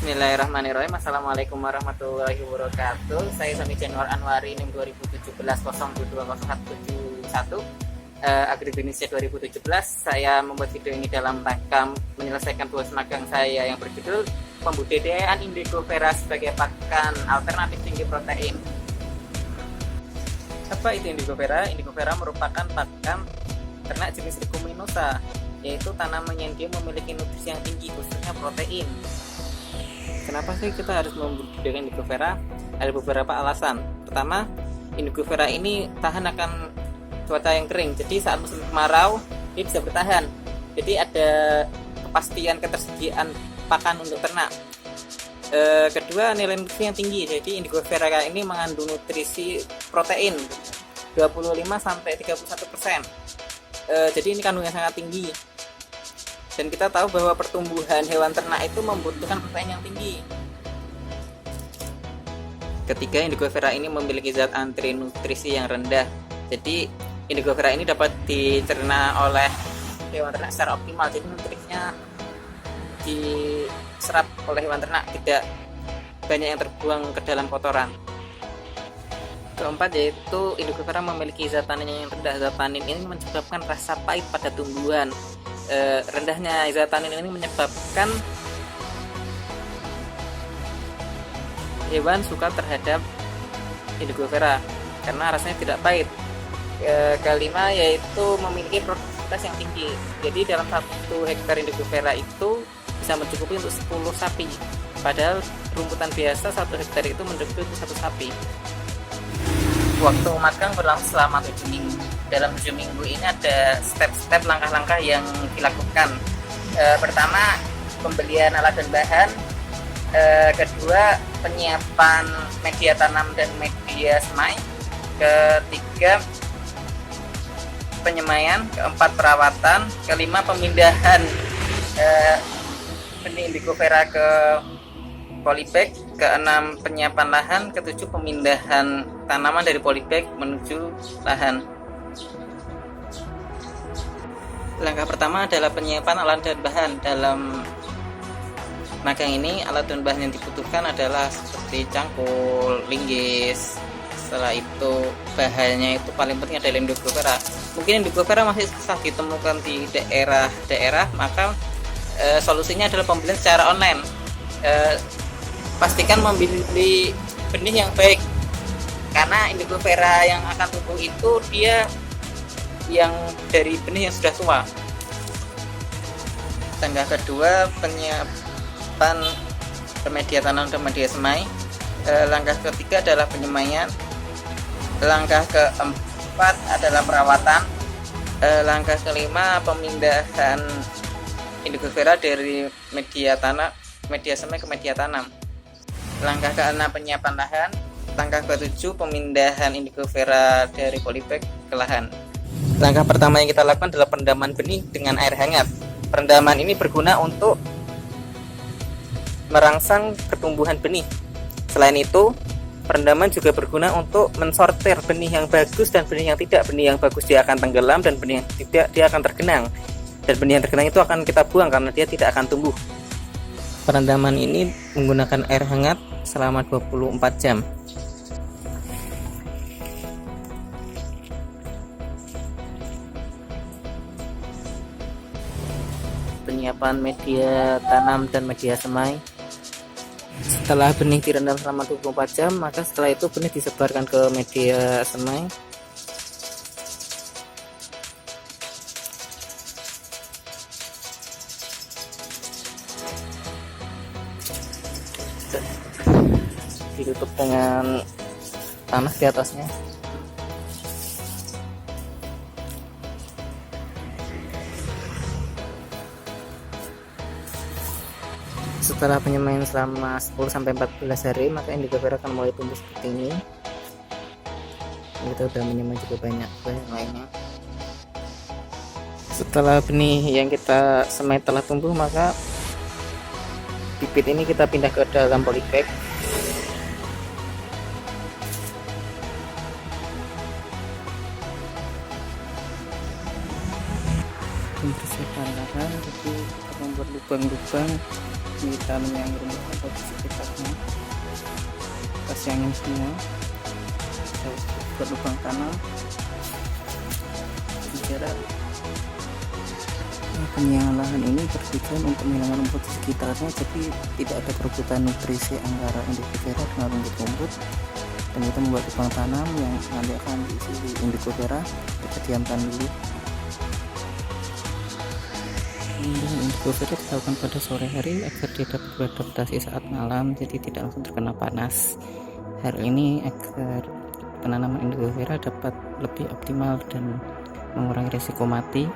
Bismillahirrahmanirrahim. Assalamualaikum warahmatullahi wabarakatuh. Saya Sami Januar Anwari NIM 2017 0220171 Agribinisia 2017. Saya membuat video ini dalam rangka menyelesaikan tugas magang saya yang berjudul Pembudidayaan Indigo Vera sebagai pakan alternatif tinggi protein. Apa itu Indigo Vera? Indigo Vera merupakan pakan ternak jenis leguminosa, yaitu tanaman yang dia memiliki nutrisi yang tinggi, khususnya protein. Kenapa sih kita harus membudidayakan Indigo Vera? Ada beberapa alasan. Pertama, Indigo Vera ini tahan akan cuaca yang kering, jadi saat musim kemarau dia bisa bertahan. Jadi ada kepastian ketersediaan pakan untuk ternak. Kedua, nilai nutrisi yang tinggi. Jadi Indigo Vera ini mengandung nutrisi protein 25-31%. Jadi ini kandungan sangat tinggi. Dan kita tahu bahwa pertumbuhan hewan ternak itu membutuhkan protein yang tinggi. Ketiga, Indigo Vera ini memiliki zat anti nutrisi yang rendah. Jadi Indigo Vera ini dapat dicerna oleh hewan ternak secara optimal. Jadi nutrisinya diserap oleh hewan ternak, tidak banyak yang terbuang ke dalam kotoran. Keempat, yaitu Indigo Vera memiliki zat tanin yang rendah. Zat tanin ini menyebabkan rasa pahit pada tumbuhan. Rendahnya zat tanin ini menyebabkan hewan suka terhadap Indigo Vera karena rasanya tidak pahit. Kelima, yaitu memiliki produktivitas yang tinggi. Jadi dalam 1 hektar Indigo Vera itu bisa mencukupi untuk 10 sapi. Padahal rumputan biasa 1 hektar itu mencukupi untuk 1 sapi. Waktu magang berlangsung selama 7 minggu. Dalam 7 minggu ini ada step-step langkah-langkah yang dilakukan. Pertama, pembelian alat dan bahan. Kedua, penyiapan media tanam dan media semai. Ketiga, penyemaian. Keempat, perawatan. Kelima, pemindahan benih Indigo Vera ke polybag. Keenam, penyiapan lahan. Ketujuh, pemindahan tanaman dari polybag menuju lahan. Langkah pertama adalah penyiapan alat dan bahan. Dalam magang ini, alat dan bahan yang dibutuhkan adalah seperti cangkul, linggis. Setelah itu bahannya itu paling penting adalah Indigo Vera. Mungkin Indigo Vera masih susah ditemukan di daerah-daerah, maka solusinya adalah pembelian secara online. Pastikan membeli benih yang baik, karena Indigo Vera yang akan tumbuh itu dia yang dari benih yang sudah tua. Langkah kedua, penyiapan media tanam dan media semai. Langkah ketiga adalah penyemaian. Langkah keempat adalah perawatan. Langkah kelima, pemindahan Indigo Vera dari media semai ke media tanam. Langkah keenam, penyiapan lahan. Langkah ketujuh, pemindahan Indigo Vera dari polybag ke lahan. Langkah pertama yang kita lakukan adalah perendaman benih dengan air hangat. Perendaman ini berguna untuk merangsang pertumbuhan benih. Selain itu, perendaman juga berguna untuk mensortir benih yang bagus dan benih yang tidak. Benih yang bagus dia akan tenggelam, dan benih yang tidak dia akan tergenang. Dan benih yang tergenang itu akan kita buang karena dia tidak akan tumbuh. Perendaman ini menggunakan air hangat selama 24 jam. Penyiapan media tanam dan media semai. Setelah benih direndam selama 24 jam, maka setelah itu benih disebarkan ke media semai. Ditutup dengan panas di atasnya. Setelah penyemaian selama 10-14 hari, maka Indigo Vera akan mulai tumbuh seperti ini. Kita sudah menyemai juga banyak lainnya. Setelah benih yang kita semai telah tumbuh, maka bibit ini kita pindah ke dalam polybag. Membersihkan lahan, jadi kita membuat lubang-lubang kita menyayangi rumput di sekitarnya, kita sayangin semua. Kita buat lubang tanam jarak. Penyiangan lahan ini bertujuan untuk menghilangkan rumput di sekitarnya, jadi tidak ada perebutan nutrisi antara indigo vera dengan rumput-rumput. Dan kita membuat lubang tanam yang nanti akan diisi indigo vera. Kita diamkan dulu. Indigo vera dilakukan pada sore hari agar dia dapat beradaptasi saat malam, jadi tidak langsung terkena panas. Hal ini agar penanaman indigo vera dapat lebih optimal dan mengurangi risiko mati.